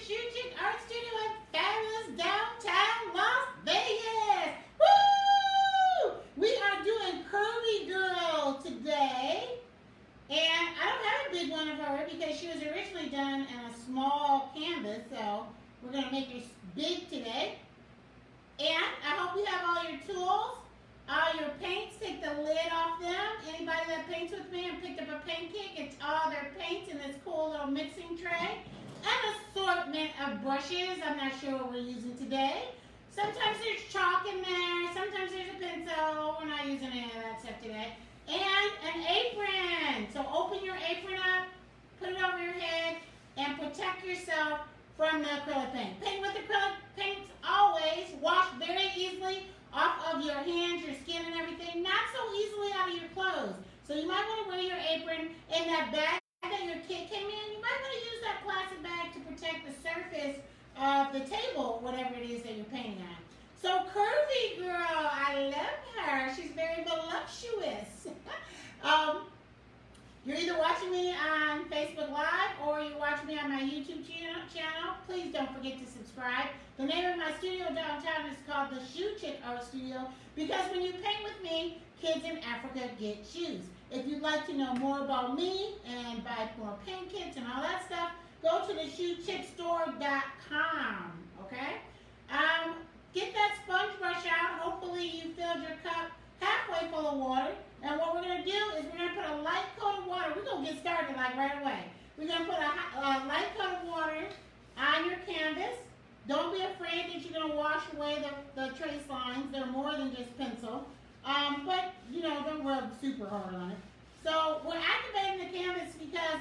Shoe Chick Art Studio in fabulous downtown Las Vegas. Woo! We are doing Curvy Girl today. And I don't have a big one of her because she was originally done in a small canvas. So we're going to make her big today. And I hope you have all your tools, all your paints. Take the lid off them. Anybody that paints with me and picked up a paint kit gets all their paints in this cool little mixing tray. An assortment of brushes. I'm not sure what we're using today. Sometimes there's chalk in there. Sometimes there's a pencil. We're not using any of that stuff today. And an apron. So open your apron up, put it over your head, and protect yourself from the acrylic paint. Paint with acrylic paints always wash very easily off of your hands, your skin, and everything. Not so easily out of your clothes. So you might want to wear your apron in that bag that your kit came in. You might want to use that plastic bag to protect the surface of the table, whatever it is that you're painting on. So Curvy Girl, I love her. She's very voluptuous. You're either watching me on Facebook Live or you're watching me on my YouTube channel. Please don't forget to subscribe. The name of my studio downtown is called the Shoe Chick Art Studio because when you paint with me, kids in Africa get shoes. If you'd like to know more about me and buy more paint kits and all that stuff, go to the shoechickstore.com, okay? Get that sponge brush out. Hopefully you filled your cup halfway full of water. And what we're going to do is we're going to put a light coat of water. We're going to get started like right away. We're going to put a light coat of water on your canvas. Don't be afraid that you're going to wash away the trace lines. They're more than just pencil. But, you know, don't rub super hard on it. So we're activating the canvas because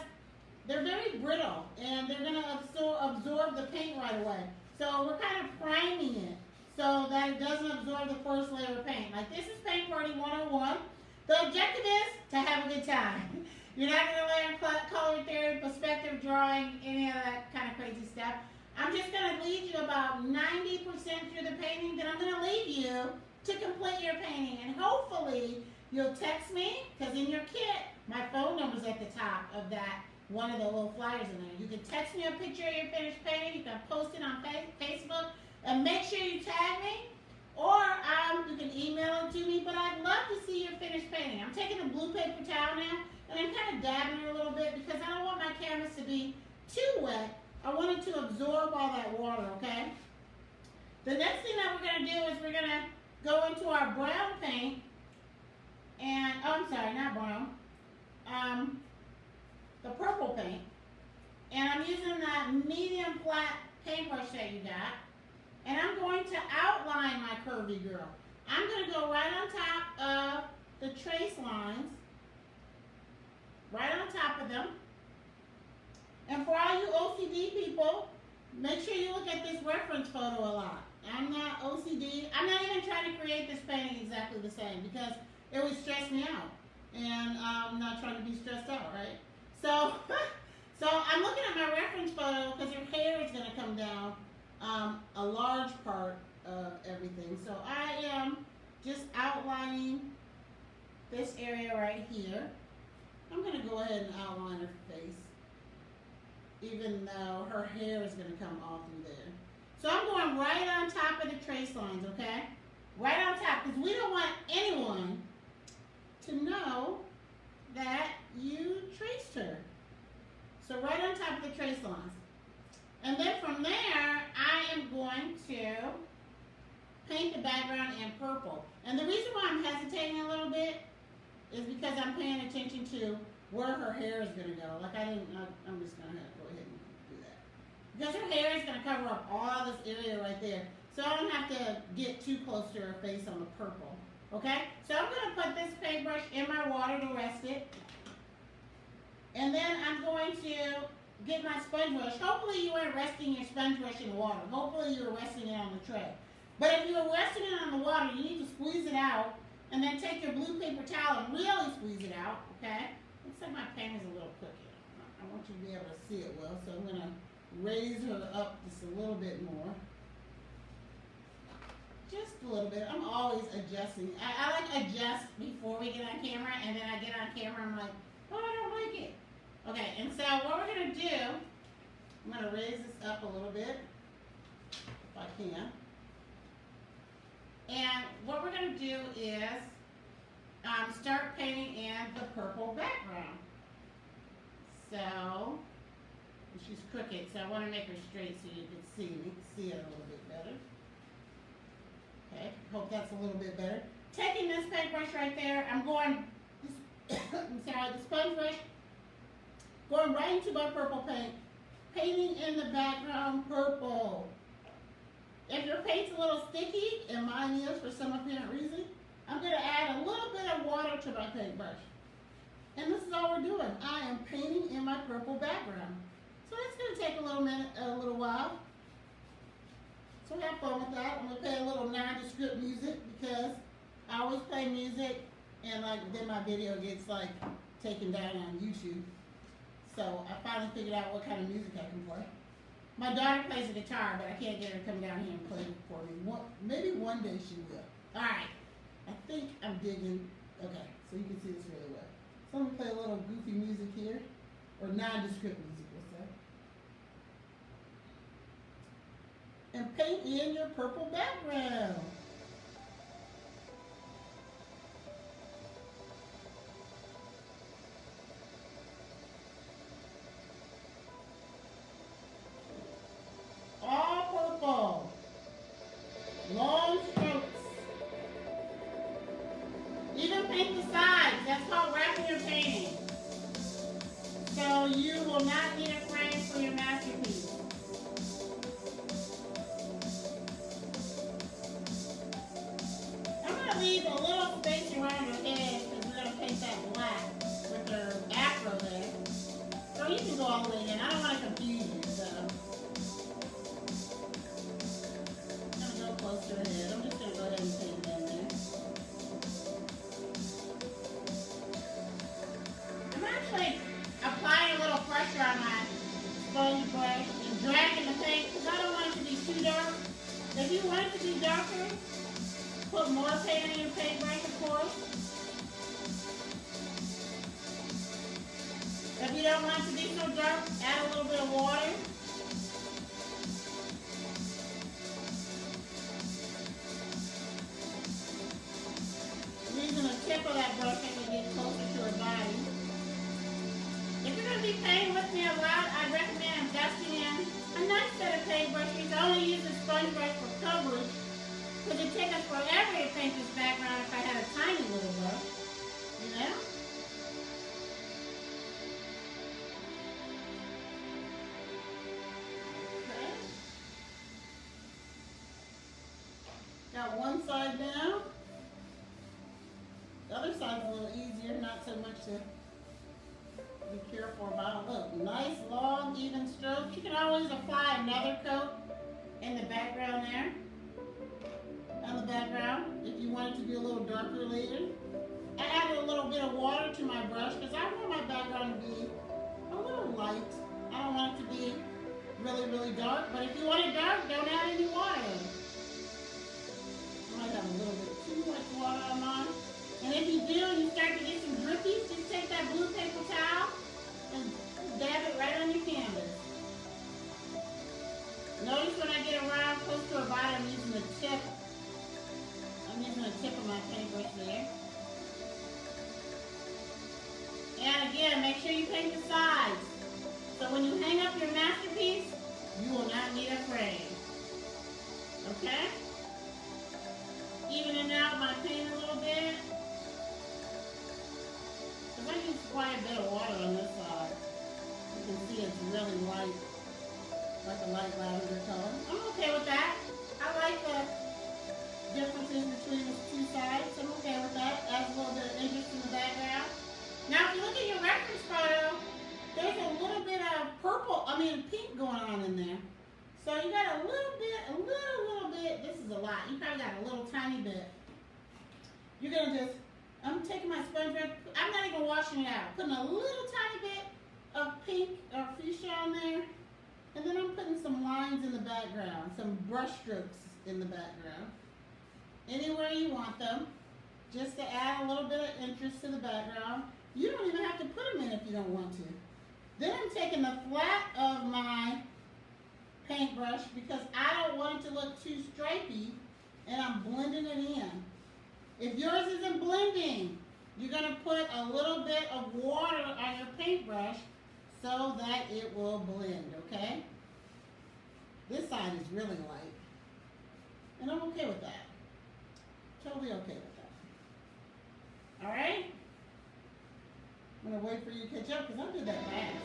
they're very brittle and they're going to absorb the paint right away. So we're kind of priming it so that it doesn't absorb the first layer of paint. Like this is Paint Party 101. The objective is to have a good time. You're not going to learn color theory, perspective drawing, any of that kind of crazy stuff. I'm just going to lead you about 90% through the painting, then I'm going to leave you to complete your painting. And hopefully you'll text me, because in your kit, my phone number's at the top of that, one of the little flyers in there. You can text me a picture of your finished painting. You can post it on Facebook. And make sure you tag me. Or you can email it to me. But I'd love to see your finished painting. I'm taking a blue paper towel now. And I'm kind of dabbing it a little bit because I don't want my canvas to be too wet. I want it to absorb all that water, okay? The next thing that we're going to do is we're going to go into our brown paint. And, oh, I'm sorry, not brown. The purple paint. And I'm using that medium flat paintbrush that you got. And I'm going to outline my Curvy Girl. I'm going to go right on top of the trace lines. Right on top of them. And for all you OCD people, make sure you look at this reference photo a lot. I'm not OCD. I'm not even trying to create this painting exactly the same because it would stress me out. And I'm not trying to be stressed out, right? So I'm looking at my reference photo because her hair is going to come down a large part of everything. So I am just outlining this area right here. I'm going to go ahead and outline her face, even though her hair is going to come all through there. So I'm going right on top of the trace lines, okay? Right on top, because we don't want anyone to know that you traced her. So right on top of the trace lines. And then from there, I am going to paint the background in purple. And the reason why I'm hesitating a little bit is because I'm paying attention to where her hair is going to go. Like I'm just going to go ahead and do that. Because her hair is going to cover up all this area right there. So I don't have to get too close to her face on the purple. Okay? So I'm going to put this paintbrush in my water to rest it. And then I'm going to get my sponge brush. Hopefully you weren't resting your sponge brush in the water. Hopefully you were resting it on the tray. But if you were resting it on the water, you need to squeeze it out and then take your blue paper towel and really squeeze it out, okay? Looks like my pen is a little crooked. I want you to be able to see it well, so I'm going to raise her up just a little bit more. Just a little bit. I'm always adjusting. I like adjust before we get on camera, and then I get on camera, I'm like, oh, I don't like it. Okay, and so what we're going to do, I'm going to raise this up a little bit, if I can. And what we're going to do is start painting in the purple background. So, she's crooked, so I want to make her straight so you can see it a little bit better. Okay, hope that's a little bit better. Taking this paintbrush right there, I'm going, I'm sorry, the sponge brush, going right into my purple paint, painting in the background purple. If your paint's a little sticky, and mine is for some apparent reason, I'm going to add a little bit of water to my paintbrush. And this is all we're doing. I am painting in my purple background. So it's going to take a little while. So have fun with that. I'm going to play a little nondescript music because I always play music and then my video gets taken down on YouTube. So I finally figured out what kind of music I can play. My daughter plays the guitar, but I can't get her to come down here and play it for me. Maybe one day she will. All right. I think I'm digging. Okay, so you can see this really well. So I'm going to play a little goofy music here, or nondescript music, we'll say. And paint in your purple background. All purple. Long strokes. Even paint the sides. That's called wrapping your painting. So you will not need a frame for your masterpiece. I'm going to leave a little space around your head because we're going to paint that black with your afro there. So you can go all the way in. I don't want to confuse you, so. I'm going to go close to her head. I'm just going to go ahead and paint that in there. I'm actually applying a little pressure on my sponge brush and dragging the paint because I don't want it to be too dark. If you want it to be darker, put more paint in your paintbrush, of course. If you don't want it to be so dark, add a little bit of water. Using the tip of that brush, I can get closer to her body. If you're going to be painting with me a lot, I recommend investing in a nice set of paintbrushes. I only use a sponge brush for coverage because it'd take us forever to paint this background if I had a tiny little brush, you know? Okay. Got one side down. The other side's a little easier, not so much to be careful about. Look, nice, long, even strokes. You can always apply another coat in the background there. On the background, if you want it to be a little darker later. I added a little bit of water to my brush because I want my background to be a little light. I don't want it to be really, really dark. But if you want it dark, don't add any water. I might have a little bit too much water on mine. And if you do and you start to get some drippies, just take that blue paper towel and dab it right on your canvas. Notice when I get around close to her body, I'm using the tip. I'm using the tip of my paintbrush there. And again, make sure you paint the sides. So when you hang up your masterpiece, you will not need a frame. Okay? Evening out my paint a little bit. I use quite a bit of water on this side. You can see it's really light, like a light lavender color. I'm okay with that. I like the differences between the two sides. I'm okay with that. Adds a little bit of interest in the background. Now, if you look at your reference photo, there's a little bit of pink going on in there. So you got a little bit, this is a lot. You probably got a little tiny bit. You're going to just, I'm taking my sponge brush, I'm not even washing it out. Putting a little tiny bit of pink or fuchsia on there. And then I'm putting some lines in the background, some brush strokes in the background. Anywhere you want them, just to add a little bit of interest to the background. You don't even have to put them in if you don't want to. Then I'm taking the flat of my paintbrush because I don't want it to look too stripy, and I'm blending it in. If yours isn't blending, you're going to put a little bit of water on your paintbrush so that it will blend, okay? This side is really light, and I'm okay with that. Totally okay with that. All right? I'm going to wait for you to catch up because I did that fast.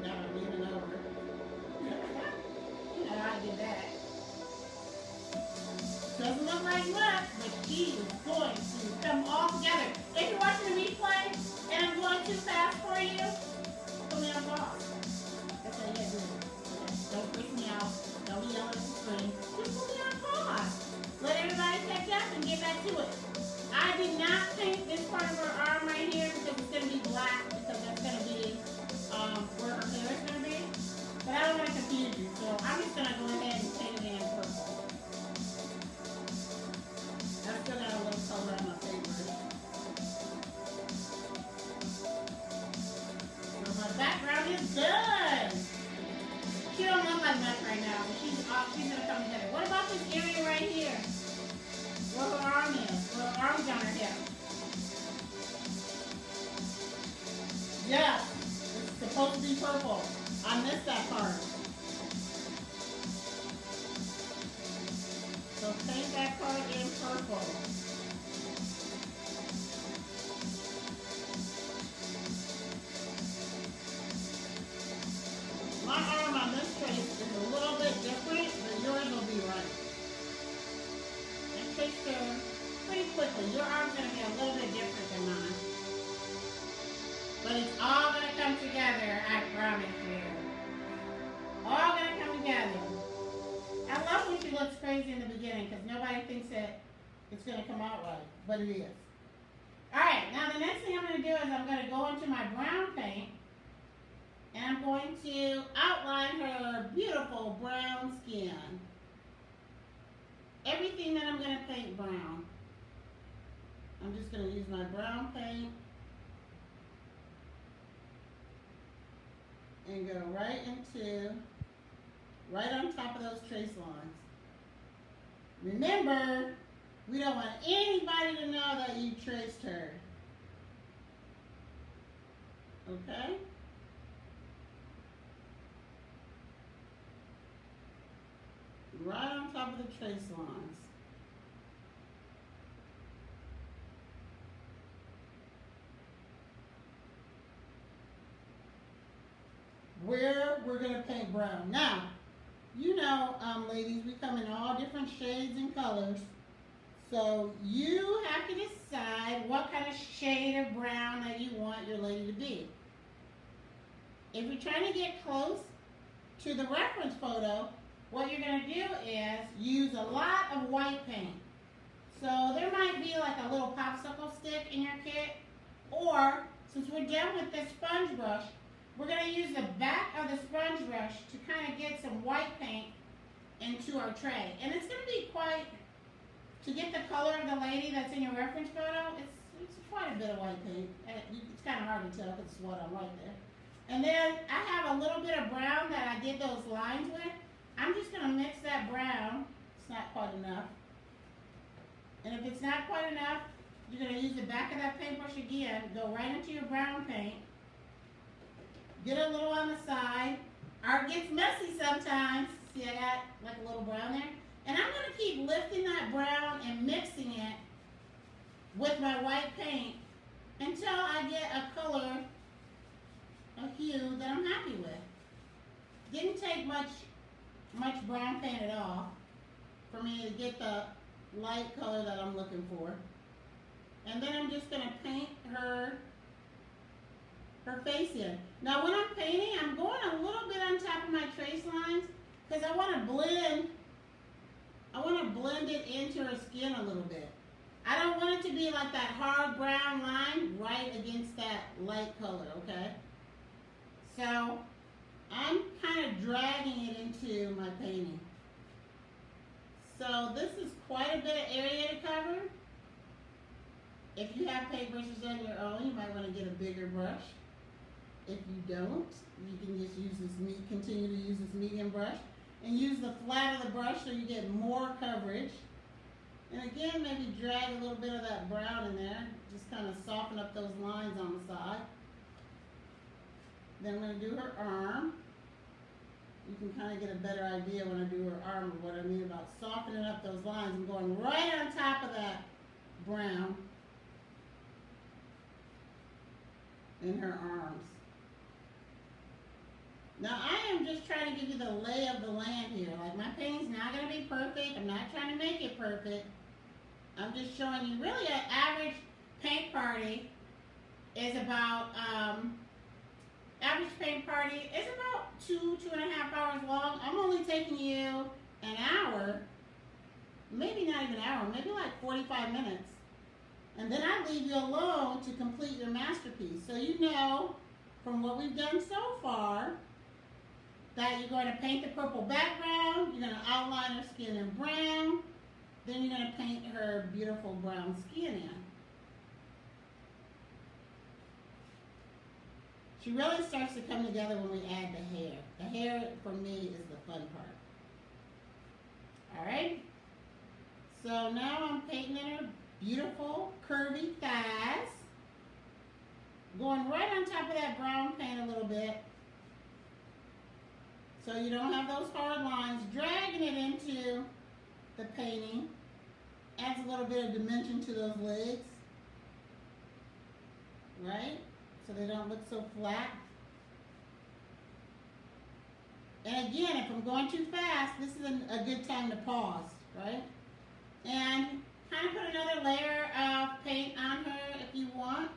Now I'm leaning over. You know I did that. Doesn't look like much, but she is going to come all together. If you're watching the replay and I'm going too fast for you, put me on pause. That's how you gotta do it. Okay? Don't freak me out. Don't be yelling at the screen. Just put me on pause. Let everybody catch up and get back to it. I did not paint this part of her arm right here because it's going to be black because that's going to be where her hair is going to be. But I don't want to confuse you, so I'm just going to go ahead and paint it in purple. I've still got a little color on my paper. So my background is done. She don't look like much right now, but she's going to come together. What about this area right here? Where her arm is, where her arm's on her hip. Yes, it's supposed to be purple. I missed that part. So paint that part in purple. My arm on this trace is a little bit different, but yours will be right. Traced her pretty quickly. Your arm's going to be a little bit different than mine. But it's all going to come together, I promise you. All going to come together. I love when she looks crazy in the beginning because nobody thinks that it's going to come out right, but it is. Alright, now the next thing I'm going to do is I'm going to go into my brown paint and I'm going to outline her beautiful brown skin. Everything that I'm going to paint brown. I'm just going to use my brown paint and go right on top of those trace lines. Remember, we don't want anybody to know that you traced her. Okay? Right on top of the trace lines. Where we're going to paint brown. Now, you know, ladies, we come in all different shades and colors. So you have to decide what kind of shade of brown that you want your lady to be. If you're trying to get close to the reference photo, what you're going to do is use a lot of white paint. So there might be like a little popsicle stick in your kit, or since we're done with this sponge brush, we're going to use the back of the sponge brush to kind of get some white paint into our tray. And it's going to be quite, to get the color of the lady that's in your reference photo, it's quite a bit of white paint. It's kind of hard to tell because it's what I'm right there. And then I have a little bit of brown that I did those lines with. I'm just going to mix that brown. It's not quite enough. And if it's not quite enough, you're going to use the back of that paintbrush again, go right into your brown paint, get a little on the side. Art gets messy sometimes. See, I got like a little brown there. And I'm going to keep lifting that brown and mixing it with my white paint until I get a color, a hue that I'm happy with. Didn't take much brown paint at all for me to get the light color that I'm looking for. And then I'm just going to paint her face in. Now when I'm painting, I'm going a little bit on top of my trace lines because I want to blend it into her skin a little bit. I don't want it to be like that hard brown line right against that light color, okay? So I'm kind of dragging it into my painting. So this is quite a bit of area to cover. If you have paintbrushes on your own, you might want to get a bigger brush. If you don't, you can just use this continue to use this medium brush and use the flat of the brush so you get more coverage. And again, maybe drag a little bit of that brown in there, just kind of soften up those lines on the side. Then I'm going to do her arm. You can kind of get a better idea when I do her arm of what I mean about softening up those lines and going right on top of that brown in her arms. Now I am just trying to give you the lay of the land here. Like, my painting's not going to be perfect. I'm not trying to make it perfect. I'm just showing you really an average paint party is about, average paint party is about 2.5 hours long. I'm only taking you an hour, maybe not even an hour, maybe like 45 minutes. And then I leave you alone to complete your masterpiece. So you know from what we've done so far that you're going to paint the purple background, you're going to outline her skin in brown, then you're going to paint her beautiful brown skin in. She really starts to come together when we add the hair. The hair, for me, is the fun part. Alright? So now I'm painting in her beautiful, curvy thighs. Going right on top of that brown paint a little bit. So you don't have those hard lines. Dragging it into the painting adds a little bit of dimension to those legs. Right? So they don't look so flat. And again, if I'm going too fast, this is a good time to pause, right? And kind of put another layer of paint on her if you want.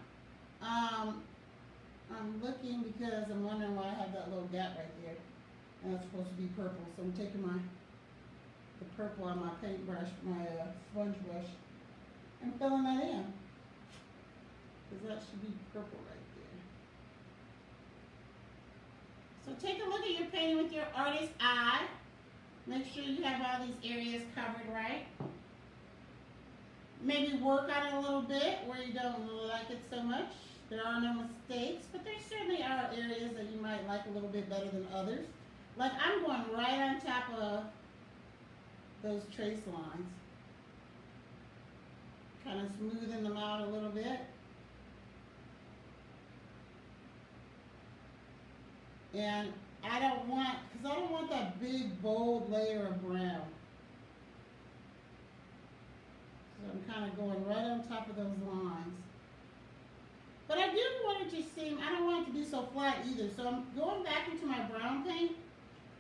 I'm looking because I'm wondering why I have that little gap right there. And it's supposed to be purple, so I'm taking the purple on my paintbrush, my sponge brush, and filling that in. Because that should be purple right there. So take a look at your painting with your artist's eye. Make sure you have all these areas covered right. Maybe work on it a little bit where you don't like it so much. There are no mistakes, but there certainly are areas that you might like a little bit better than others. Like, I'm going right on top of those trace lines. Kind of smoothing them out a little bit. And I don't want that big, bold layer of brown. So I'm kind of going right on top of those lines. But I do want it to seem, I don't want it to be so flat either. So I'm going back into my brown paint.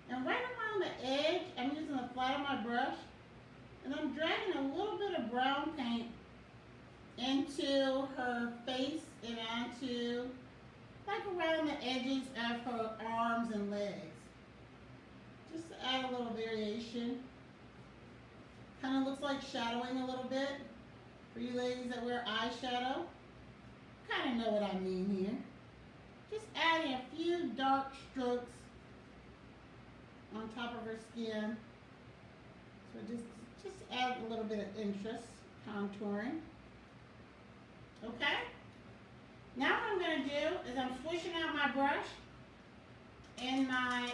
And right around the edge, I'm using the flat of my brush. And I'm dragging a little bit of brown paint into her face and onto, like, around the edges of her arms and legs. Just to add a little variation. Kind of looks like shadowing a little bit. For you ladies that wear eyeshadow, kind of know what I mean here. Just adding a few dark strokes on top of her skin. So just add a little bit of interest, contouring. Okay? Now what I'm going to do is I'm swishing out my brush in my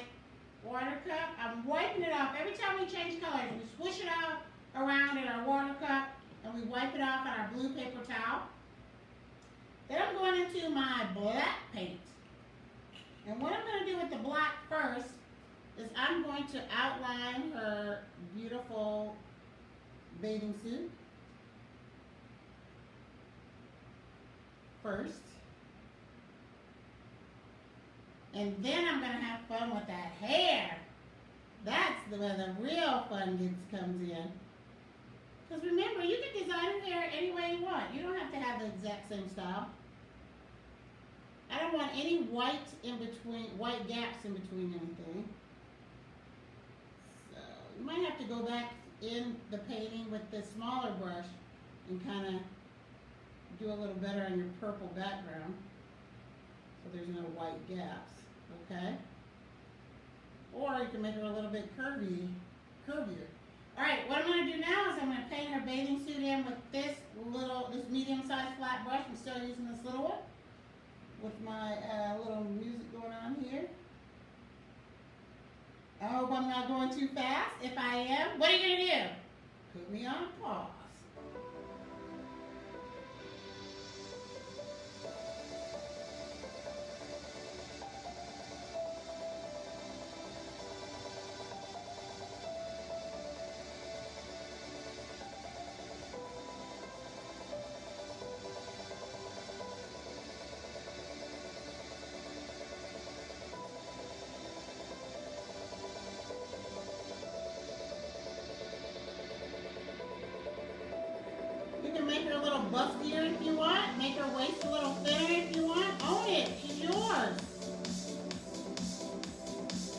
water cup. I'm wiping it off. Every time we change colors, we swish it out around in our water cup and we wipe it off on our blue paper towel. Then I'm going into my black paint. And what I'm going to do with the black first is I'm going to outline her beautiful bathing suit first. And then I'm going to have fun with that hair. That's where the real fun comes in. Because remember, you can design her hair any way you want. You don't have to have the exact same style. I don't want any white gaps in between anything. So you might have to go back in the painting with the smaller brush and kind of do a little better on your purple background so there's no white gaps, okay? Or you can make her a little bit curvier. Alright, what I'm going to do now is I'm going to paint her bathing suit in with this medium-sized flat brush. I'm still using this little one. with my little music going on here. I hope I'm not going too fast. If I am, what are you going to do? Put me on pause. You can make her a little bustier if you want. Make her waist a little thinner if you want. Own it. She's yours.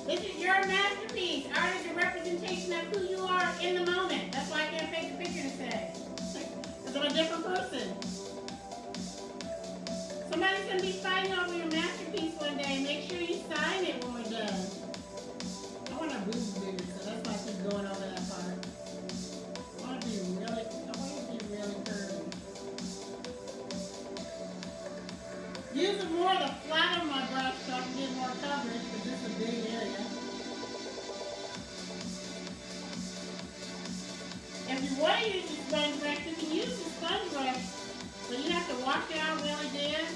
This is your masterpiece. Art is a representation of who you are in the moment. That's why I can't take a picture today. Because I'm a different person. Somebody's going to be fighting over your masterpiece one day. Make sure you sign it when we're done. I want our boobs bigger, so that's why I keep going over that part. I want to be really curvy. Using more of the flat of my brush so I can get more coverage because this is a big area. If you want to use the sponge brush, you can use the sponge brush, but you have to wash it out really good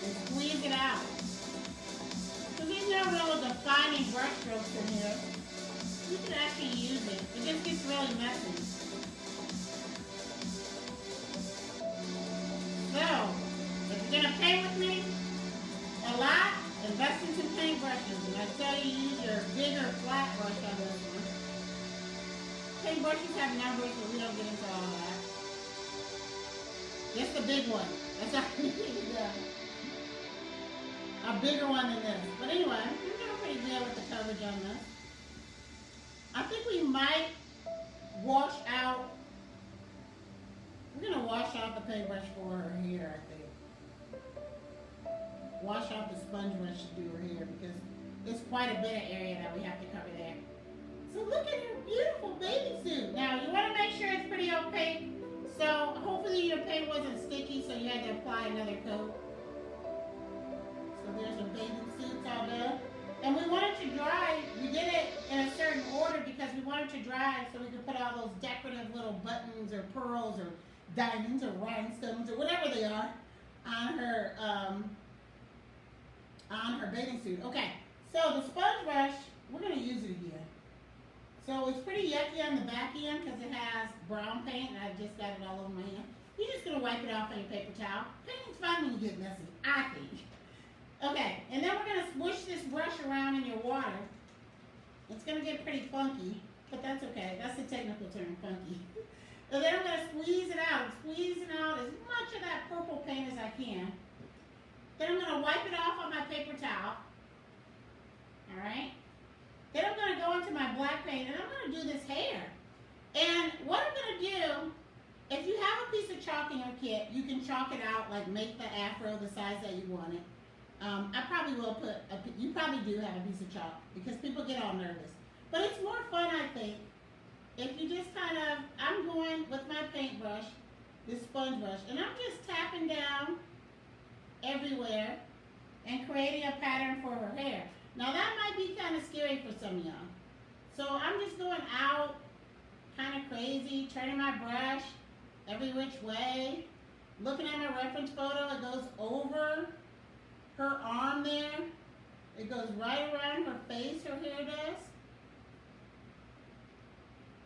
and squeeze it out. So there's no real defining brush strokes in here. You can actually use it. It just gets really messy. So, if you're going to paint with me a lot, invest in some paint brushes. And I tell you, use your bigger flat brush on this one. Paint brushes have numbers, but we don't get into all that. Just the big one. That's all you need to do. A bigger one than this. But anyway, we're doing pretty good with the coverage on this. I think we might wash out. We're going to wash out the paintbrush for her hair, I think. Wash out the sponge brush to do her hair because it's quite a bit of area that we have to cover there. So look at her beautiful bathing suit. Now, you want to make sure it's pretty opaque. So hopefully your paint wasn't sticky, so you had to apply another coat. So there's her bathing suits all done. And we want it to dry. We did it in a certain order because we want it to dry so we could put all those decorative little buttons or pearls or diamonds or rhinestones or whatever they are on her bathing suit. Okay, so the sponge brush, we're going to use it again. So it's pretty yucky on the back end because it has brown paint and I just got it all over my hand. You're just going to wipe it off on your paper towel. Painting's fun when you get messy, I think. Okay, and then we're going to swish this brush around in your water. It's going to get pretty funky, but that's okay. That's the technical term, funky. And then I'm going to squeeze it out. Squeezing out as much of that purple paint as I can. Then I'm going to wipe it off on my paper towel. All right? Then I'm going to go into my black paint, and I'm going to do this hair. And what I'm going to do, if you have a piece of chalk in your kit, you can chalk it out, like make the afro the size that you want it. I probably will put, you probably do have a piece of chalk because people get all nervous. But it's more fun, I think, if you just kind of, I'm going with my paintbrush, this sponge brush, and I'm just tapping down everywhere and creating a pattern for her hair. Now that might be kind of scary for some of y'all. So I'm just going out, kind of crazy, turning my brush every which way, looking at my reference photo. It goes over her arm there. It goes right around her face, her hair does.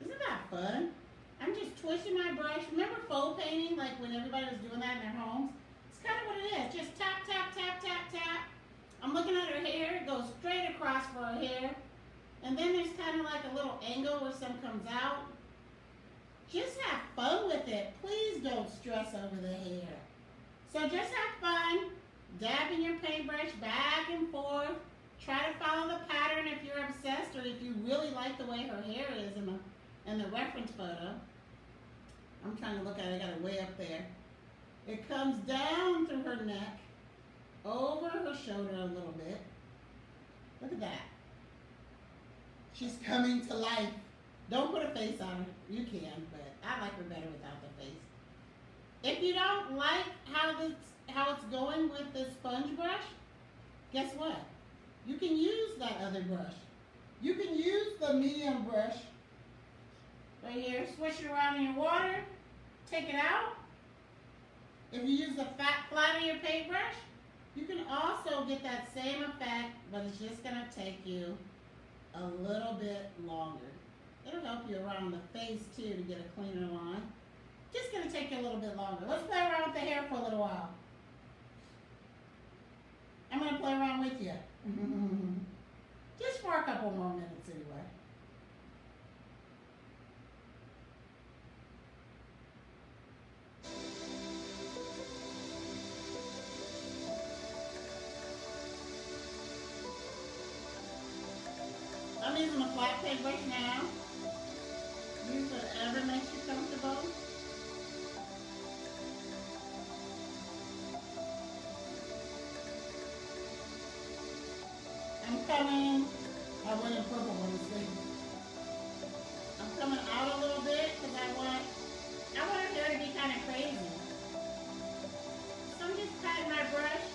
Isn't that fun? I'm just twisting my brush. Remember faux painting, like when everybody was doing that in their homes? It's kind of what it is. Just tap, tap, tap, tap, tap. I'm looking at her hair. It goes straight across for her hair. And then there's kind of like a little angle where some comes out. Just have fun with it. Please don't stress over the hair. So just have fun. Dabbing your paintbrush back and forth. Try to follow the pattern if you're obsessed or if you really like the way her hair is in the reference photo. I'm trying to look at it. I got it way up there. It comes down through her neck, over her shoulder a little bit. Look at that. She's coming to life. Don't put a face on her. You can, but I like her better without the face. If you don't like how how it's going with the sponge brush, guess what? You can use that other brush. You can use the medium brush right here, swish it around in your water, take it out. If you use the flat of your paintbrush, you can also get that same effect, but it's just going to take you a little bit longer. It'll help you around the face too to get a cleaner line. Just going to take you a little bit longer. Let's play around with the hair for a little while. I'm going to play around with you. Just for a couple more minutes anyway. I'm using a flat paintbrush now. Use whatever makes you comfortable. I went in purple when it's sleeping. I'm coming out a little bit because I want her hair to be kind of crazy. So I'm just patting my brush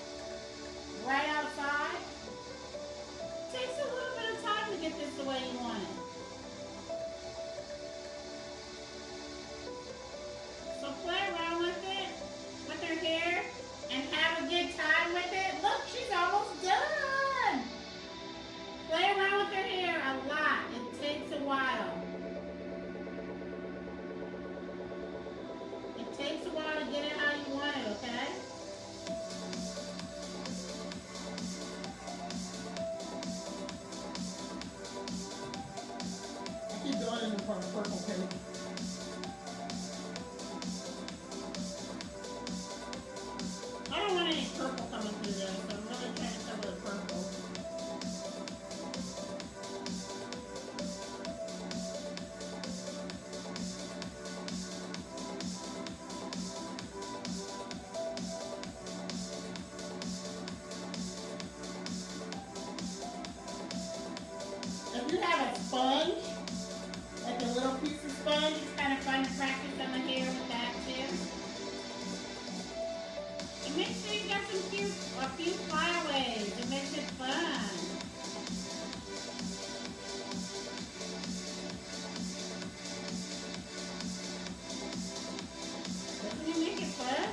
right outside. Takes a little bit of time to get this the way you want it. So play around with it, with her hair, and have a good time with it. Look, she's almost done. Play around with her hair a lot. It takes a while. It takes a while to get it how you want it, okay? I keep going in the purple paint. I don't want any purple coming through there, so I'm really trying to cover the purple. If you have a sponge, like a little piece of sponge, it's kind of fun to practice on the hair with that too. And make sure you got a few flyaways. It makes it fun. Doesn't it make it fun?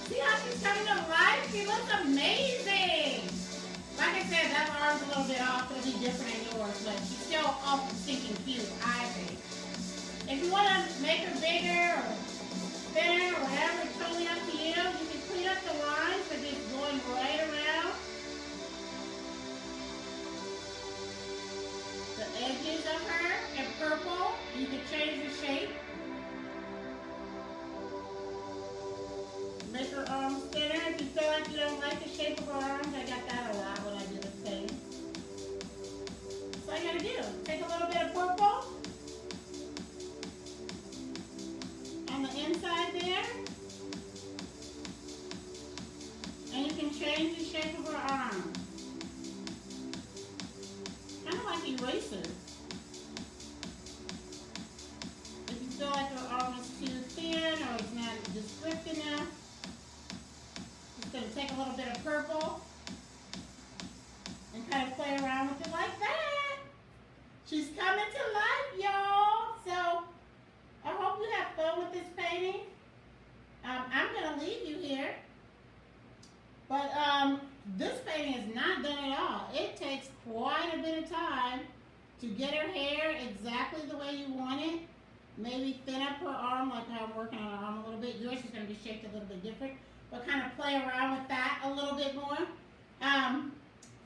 See how she's coming to life? She looks amazing. Like I said, that arm's a little bit off. It'll be different in yours, but she's still awful stinking cute, I think. If you want to make her bigger or thinner or whatever, it's totally up to you. You can clean up the lines by just going right around the edges of her in purple. You can change the shape. Make her arms thinner. If you feel like you don't like the shape of her arms, I got that a lot when I do this thing. So all you gotta do, take a little bit of purple on the inside there, and you can change the shape of her arm. Kind of like erasers. If you feel like her arm is too thin or it's not just strict enough, going to take a little bit of purple and kind of play around with it like that. She's coming to life, y'all. So I hope you have fun with this painting. I'm going to leave you here. But this painting is not done at all. It takes quite a bit of time to get her hair exactly the way you want it. Maybe thin up her arm like how I'm working on her arm a little bit. Yours is going to be shaped a little bit different. But kind of play around with that a little bit more.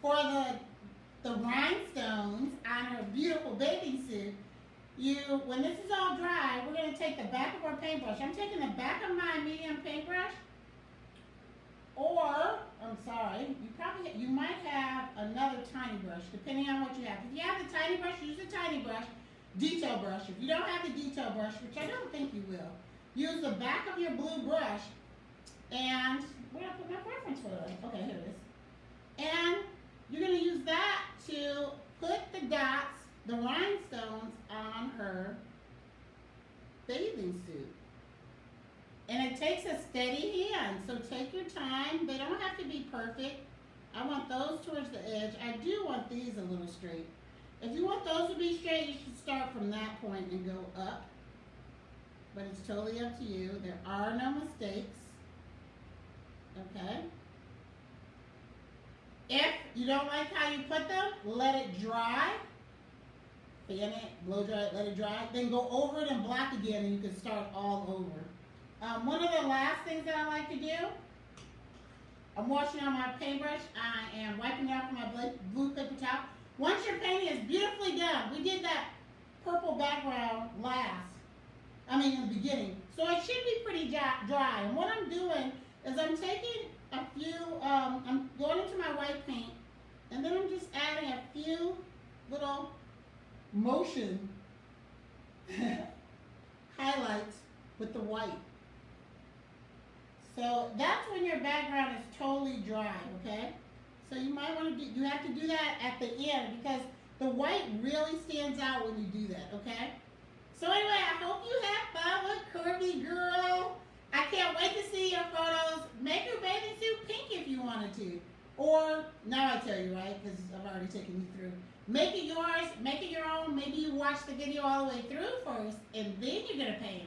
For the rhinestones on her beautiful bathing suit, when this is all dry, we're going to take the back of our paintbrush. I'm taking the back of my medium paintbrush, or, I'm sorry, you might have another tiny brush, depending on what you have. If you have the tiny brush, use the tiny brush, detail brush. If you don't have the detail brush, which I don't think you will, use the back of your blue brush. And where did I put my preference for it? Okay, here it is. And you're going to use that to put the dots, the rhinestones, on her bathing suit. And it takes a steady hand, so take your time. They don't have to be perfect. I want those towards the edge. I do want these a little straight. If you want those to be straight, you should start from that point and go up. But it's totally up to you. There are no mistakes. Okay? If you don't like how you put them, let it dry. Fan it, blow dry it, let it dry. Then go over it and block again, and you can start all over. One of the last things that I like to do, I'm washing out my paintbrush. I am wiping it off with my blue paper towel. Once your painting is beautifully done, we did that purple background in the beginning. So it should be pretty dry. And what I'm doing is I'm taking a few, I'm going into my white paint, and then I'm just adding a few little motion highlights with the white. So that's when your background is totally dry, okay? So you might want to you have to do that at the end because the white really stands out when you do that, okay? So anyway, I hope you have fun with Curvy Girl. I can't wait to see your photos. Make your bathing suit pink if you wanted to. Or, now I tell you, right, because I've already taken you through. Make it yours, make it your own. Maybe you watch the video all the way through first, and then you're going to paint.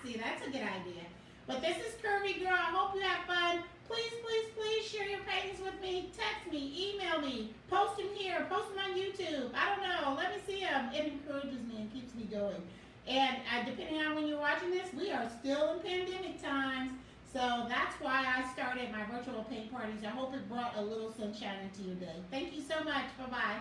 See, that's a good idea. But this is Curvy Girl. I hope you have fun. Please, please, please share your paintings with me. Text me, email me, post them here, post them on YouTube. I don't know. Let me see them. It encourages me and keeps me going. And depending on when you're watching this, we are still in pandemic times. So that's why I started my virtual paint parties. I hope it brought a little sunshine into your day. Thank you so much. Bye-bye.